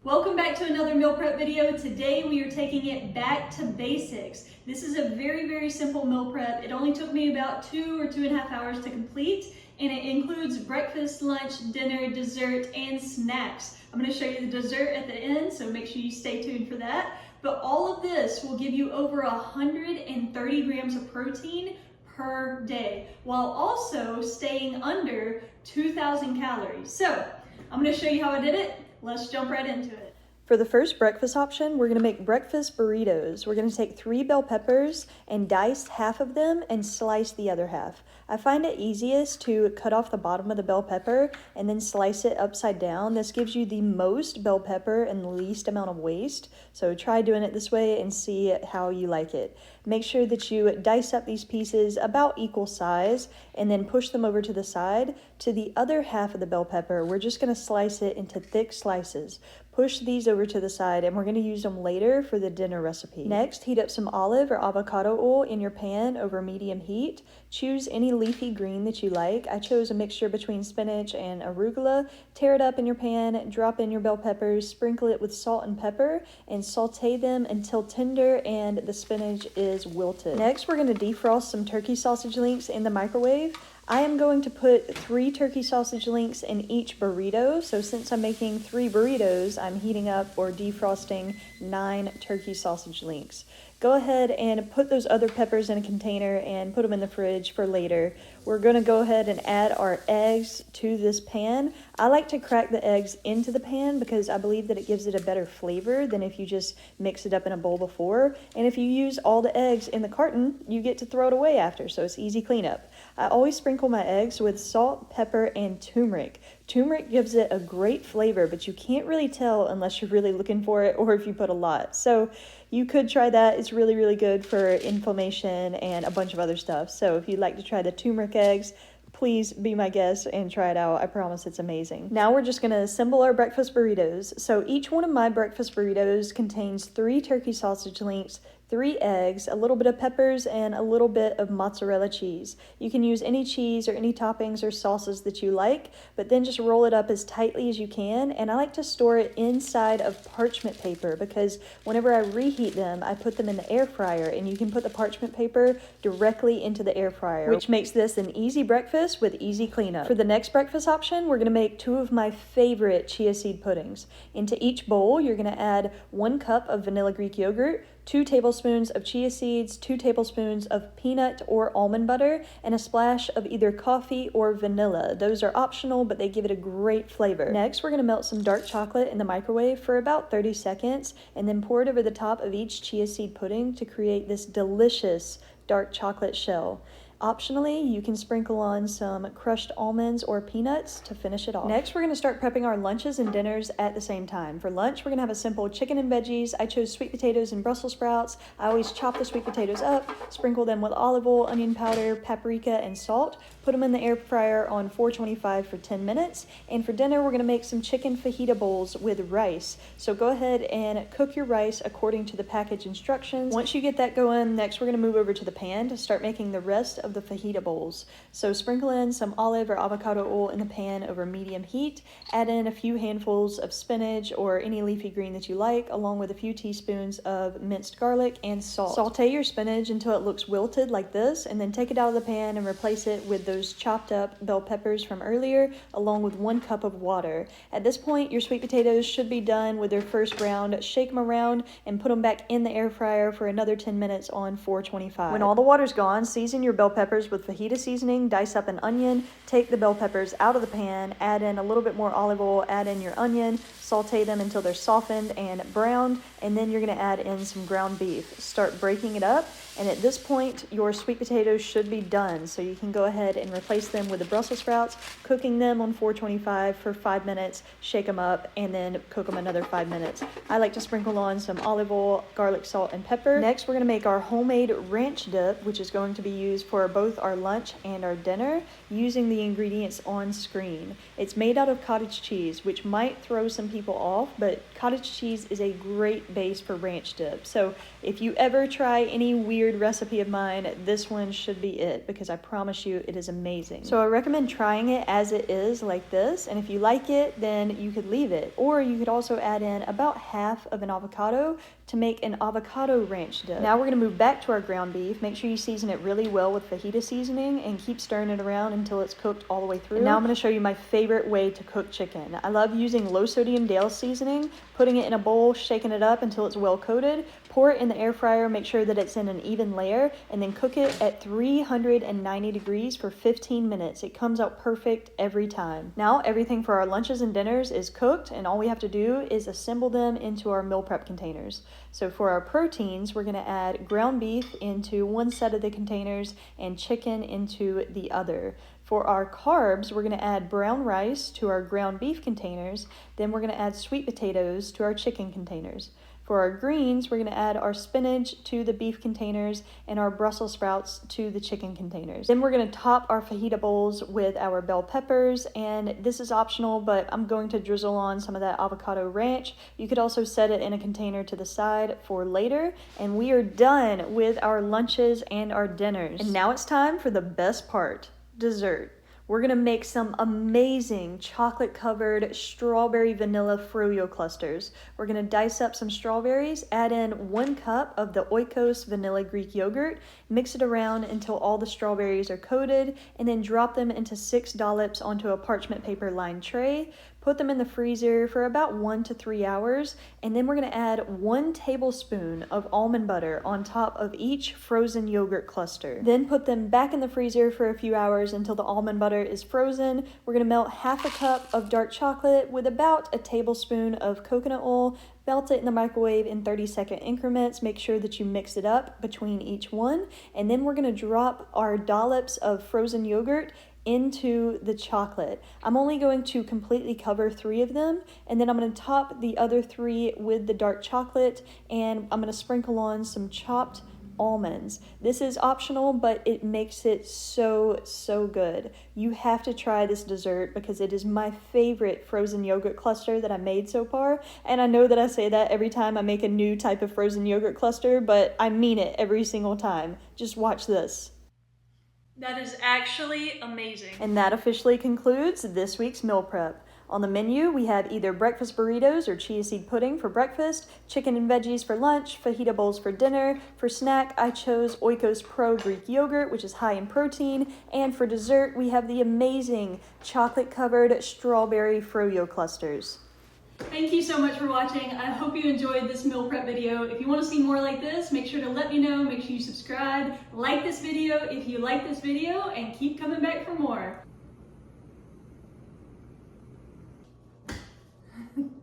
Welcome back to another meal prep video. Today we are taking it back to basics. This is a very simple meal prep. It only took me about 2 or 2.5 hours to complete, and it includes breakfast, lunch, dinner, dessert, and snacks. I'm going to show you the dessert at the end, so make sure you stay tuned for that. But all of this will give you over 130 grams of protein per day, while also staying under 2,000 calories. So I'm going to show you how I did it. Let's jump right into it. For the first breakfast option, we're going to make breakfast burritos. We're going to take 3 bell peppers and dice half of them and slice the other half. I find it easiest to cut off the bottom of the bell pepper and then slice it upside down. This gives you the most bell pepper and the least amount of waste. So try doing it this way and see how you like it. Make sure that you dice up these pieces about equal size and then push them over to the side. To the other half of the bell pepper, we're just going to slice it into thick slices. Push these over to the side and we're going to use them later for the dinner recipe. Next, heat up some olive or avocado oil in your pan over medium heat. Choose any leafy green that you like. I chose a mixture between spinach and arugula. Tear it up in your pan, drop in your bell peppers, sprinkle it with salt and pepper, and saute them until tender and the spinach is wilted. Next, we're going to defrost some turkey sausage links in the microwave. I am going to put 3 turkey sausage links in each burrito. So since I'm making 3 burritos, I'm heating up or defrosting 9 turkey sausage links. Go ahead and put those other peppers in a container and put them in the fridge for later. We're going to go ahead and add our eggs to this pan. I like to crack the eggs into the pan because I believe that it gives it a better flavor than if you just mix it up in a bowl before. And if you use all the eggs in the carton, you get to throw it away after, so it's easy cleanup. I always sprinkle my eggs with salt, pepper, and turmeric. Turmeric gives it a great flavor, but you can't really tell unless you're really looking for it or if you put a lot. So you could try that. It's really good for inflammation and a bunch of other stuff. So if you'd like to try the turmeric eggs, please be my guest and try it out. I promise it's amazing. Now we're just gonna assemble our breakfast burritos. So each one of my breakfast burritos contains 3 turkey sausage links, 3 eggs, a little bit of peppers, and a little bit of mozzarella cheese. You can use any cheese or any toppings or sauces that you like, but then just roll it up as tightly as you can. And I like to store it inside of parchment paper because whenever I reheat them, I put them in the air fryer, and you can put the parchment paper directly into the air fryer, which makes this an easy breakfast with easy cleanup. For the next breakfast option, we're gonna make 2 of my favorite chia seed puddings. Into each bowl, you're gonna add 1 cup of vanilla Greek yogurt, 2 tablespoons of chia seeds, 2 tablespoons of peanut or almond butter, and a splash of either coffee or vanilla. Those are optional, but they give it a great flavor. Next, we're gonna melt some dark chocolate in the microwave for about 30 seconds, and then pour it over the top of each chia seed pudding to create this delicious dark chocolate shell. Optionally, you can sprinkle on some crushed almonds or peanuts to finish it off. Next, we're going to start prepping our lunches and dinners at the same time. For lunch, we're going to have a simple chicken and veggies. I chose sweet potatoes and Brussels sprouts. I always chop the sweet potatoes up, sprinkle them with olive oil, onion powder, paprika, and salt. Put them in the air fryer on 425 for 10 minutes. And for dinner, we're going to make some chicken fajita bowls with rice. So go ahead and cook your rice according to the package instructions. Once you get that going, next we're going to move over to the pan to start making the rest of the fajita bowls. So sprinkle in some olive or avocado oil in the pan over medium heat. Add in a few handfuls of spinach or any leafy green that you like, along with a few teaspoons of minced garlic and salt. Saute your spinach until it looks wilted like this, and then take it out of the pan and replace it with those chopped up bell peppers from earlier, along with 1 cup of water. At this point, your sweet potatoes should be done with their first round. Shake them around and put them back in the air fryer for another 10 minutes on 425. When all the water's gone, season your bell peppers with fajita seasoning, dice up an onion, take the bell peppers out of the pan, add in a little bit more olive oil, add in your onion, saute them until they're softened and browned, and then you're going to add in some ground beef. Start breaking it up, and at this point, your sweet potatoes should be done, so you can go ahead and replace them with the Brussels sprouts, cooking them on 425 for 5 minutes, shake them up, and then cook them another 5 minutes. I like to sprinkle on some olive oil, garlic, salt, and pepper. Next, we're going to make our homemade ranch dip, which is going to be used for for both our lunch and our dinner using the ingredients on screen. It's made out of cottage cheese, which might throw some people off, but cottage cheese is a great base for ranch dip. So if you ever try any weird recipe of mine, this one should be it, because I promise you it is amazing. So I recommend trying it as it is, like this, and if you like it, then you could leave it. Or you could also add in about half of an avocado to make an avocado ranch dip. Now we're gonna move back to our ground beef. Make sure you season it really well with fajita seasoning and keep stirring it around until it's cooked all the way through. And now I'm gonna show you my favorite way to cook chicken. I love using low sodium Dale seasoning, putting it in a bowl, shaking it up until it's well coated, pour it in the air fryer, make sure that it's in an even layer, and then cook it at 390 degrees for 15 minutes. It comes out perfect every time. Now everything for our lunches and dinners is cooked, and all we have to do is assemble them into our meal prep containers. So for our proteins, we're gonna add ground beef into one set of the containers and chicken into the other. For our carbs, we're gonna add brown rice to our ground beef containers, then we're gonna add sweet potatoes to our chicken containers. For our greens, we're gonna add our spinach to the beef containers and our Brussels sprouts to the chicken containers. Then we're gonna top our fajita bowls with our bell peppers, and this is optional, but I'm going to drizzle on some of that avocado ranch. You could also set it in a container to the side for later, and we are done with our lunches and our dinners. And now it's time for the best part, dessert. We're gonna make some amazing chocolate-covered strawberry vanilla Fro-Yo clusters. We're gonna dice up some strawberries, add in 1 cup of the Oikos vanilla Greek yogurt, mix it around until all the strawberries are coated, and then drop them into 6 dollops onto a parchment paper lined tray. Put them in the freezer for about 1 to 3 hours, and then we're gonna add 1 tablespoon of almond butter on top of each frozen yogurt cluster. Then put them back in the freezer for a few hours until the almond butter is frozen. We're gonna melt half a cup of dark chocolate with about a tablespoon of coconut oil, melt it in the microwave in 30-second increments. Make sure that you mix it up between each one, and then we're gonna drop our dollops of frozen yogurt into the chocolate. I'm only going to completely cover 3 of them, and then I'm going to top the other 3 with the dark chocolate, and I'm going to sprinkle on some chopped almonds. This is optional, but it makes it so good. You have to try this dessert because it is my favorite frozen yogurt cluster that I made so far, and I know that I say that every time I make a new type of frozen yogurt cluster, but I mean it every single time. Just watch this. That is actually amazing. And that officially concludes this week's meal prep. On the menu, we have either breakfast burritos or chia seed pudding for breakfast, chicken and veggies for lunch, fajita bowls for dinner. For snack, I chose Oikos Pro Greek yogurt, which is high in protein. And for dessert, we have the amazing chocolate-covered strawberry Fro-Yo clusters. Thank you so much for watching. I hope you enjoyed this meal prep video. If you want to see more like this, make sure to let me know. Make sure you subscribe, like this video if you like this video, and keep coming back for more.